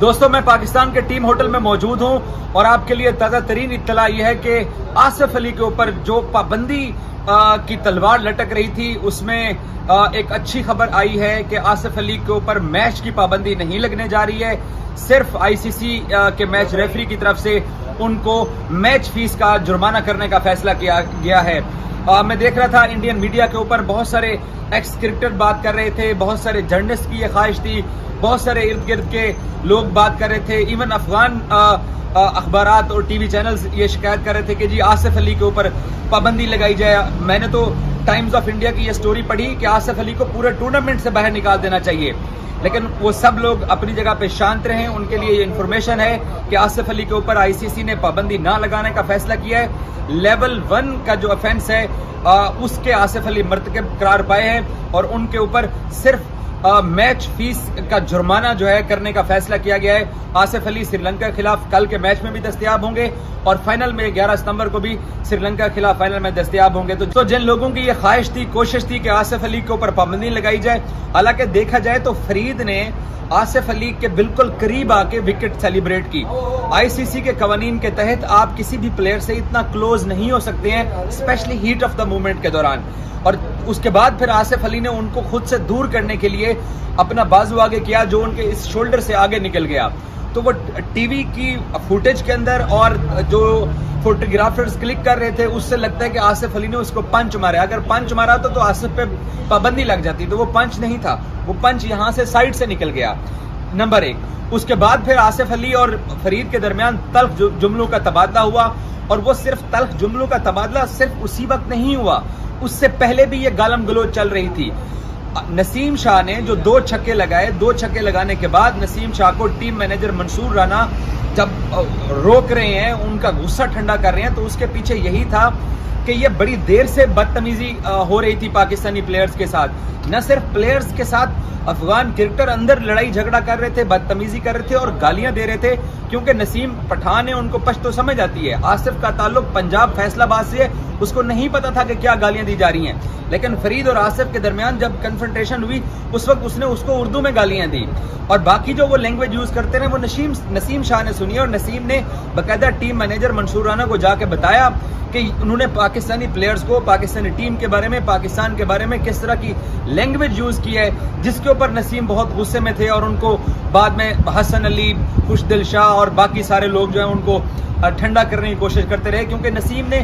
دوستوں میں پاکستان کے ٹیم ہوٹل میں موجود ہوں اور آپ کے لیے تازہ ترین اطلاع یہ ہے کہ آصف علی کے اوپر جو پابندی کی تلوار لٹک رہی تھی اس میں ایک اچھی خبر آئی ہے کہ آصف علی کے اوپر میچ کی پابندی نہیں لگنے جا رہی ہے، صرف آئی سی سی کے میچ ریفری کی طرف سے ان کو میچ فیس کا جرمانہ کرنے کا فیصلہ کیا گیا ہے۔ میں دیکھ رہا تھا انڈین میڈیا کے اوپر بہت سارے ایکس کرکٹر بات کر رہے تھے، بہت سارے جرنلسٹ کی یہ خواہش تھی، بہت سارے ارد گرد کے لوگ بات کر رہے تھے، ایون افغان اخبارات اور ٹی وی چینلز یہ شکایت کر رہے تھے کہ جی آصف علی کے اوپر پابندی لگائی جائے۔ میں نے تو ٹائمز آف انڈیا کی یہ سٹوری پڑھی کہ آصف علی کو پورے ٹورنامنٹ سے باہر نکال دینا چاہیے، لیکن وہ سب لوگ اپنی جگہ پہ شانت رہیں۔ ان کے لیے یہ انفارمیشن ہے کہ آصف علی کے اوپر آئی سی سی نے پابندی نہ لگانے کا فیصلہ کیا ہے۔ لیول 1 کا جو افینس ہے اس کے آصف علی مرتکب قرار پائے ہیں اور ان کے اوپر صرف میچ فیس کا جرمانہ جو ہے کرنے کا فیصلہ کیا گیا ہے۔ آصف علی سری لنکا کے خلاف کل کے میچ میں بھی دستیاب ہوں گے اور فائنل میں 11 ستمبر کو بھی سری لنکا کے خلاف فائنل میں دستیاب ہوں گے۔ تو جن لوگوں کی یہ خواہش تھی، کوشش تھی کہ آصف علی کے اوپر پابندی لگائی جائے، حالانکہ دیکھا جائے تو فرید نے آصف علی کے بالکل قریب آ کے وکٹ سیلیبریٹ کی۔ آئی سی سی کے قوانین کے تحت آپ کسی بھی پلیئر سے اتنا کلوز نہیں ہو سکتے ہیں، especially heat of the moment کے دوران، اور اس کے بعد پھر آصف علی نے ان کو خود سے دور کرنے کے لیے اپنا بازو آگے کیا جو ان کے اس شولڈر سے آگے نکل گیا۔ تو وہ ٹی وی کی فوٹیج کے اندر اور جو فوٹوگرافرز کلک کر رہے تھے اس سے لگتا ہے کہ آصف علی نے اس کو پنچ مارا۔ اگر پنچ مارا تو آصف پہ پابندی لگ جاتی، تو وہ پنچ نہیں تھا، وہ پنچ یہاں سے سائڈ سے نکل گیا، نمبر 1۔ اس کے بعد پھر آصف علی اور فرید کے درمیان تلخ جملوں کا تبادلہ ہوا، اور وہ صرف تلخ جملوں کا تبادلہ صرف اسی وقت نہیں ہوا، اس سے پہلے بھی یہ گالم گلوچ چل رہی تھی۔ نسیم شاہ نے جو 2 چھکے لگائے، 2 چھکے لگانے کے بعد نسیم شاہ کو ٹیم مینیجر منصور رانا جب روک رہے ہیں، ان کا غصہ ٹھنڈا کر رہے ہیں، تو اس کے پیچھے یہی تھا کہ یہ بڑی دیر سے بدتمیزی ہو رہی تھی پاکستانی پلیئرز کے ساتھ، نہ صرف پلیئرز کے ساتھ، افغان کرکٹر اندر لڑائی جھگڑا کر رہے تھے، بدتمیزی کر رہے تھے اور گالیاں دے رہے تھے، کیونکہ نسیم پٹھان ہے، ان کو پشتو سمجھ آتی ہے۔ آصف کا تعلق پنجاب فیصلہ آباد سے ہے، اس کو نہیں پتا تھا کہ کیا گالیاں دی جا رہی ہیں، لیکن فرید اور آصف کے درمیان جب کنفرنٹیشن ہوئی اس وقت اس نے اس کو اردو میں گالیاں دی، اور باقی جو وہ لینگویج یوز کرتے رہے وہ نسیم شاہ نے سنی، اور نسیم نے باقاعدہ ٹیم مینیجر منصور رانا کو جا کے بتایا کہ انہوں نے پاکستانی پلیئرز کو، پاکستانی ٹیم کے بارے میں، پاکستان کے بارے میں کس طرح کی لینگویج یوز کی ہے، جس کے اوپر نسیم بہت غصے میں تھے، اور ان کو بعد میں حسن علی، خوش دل شاہ اور باقی سارے لوگ جو ہیں ان کو ٹھنڈا کرنے کی کوشش کرتے رہے، کیونکہ نسیم نے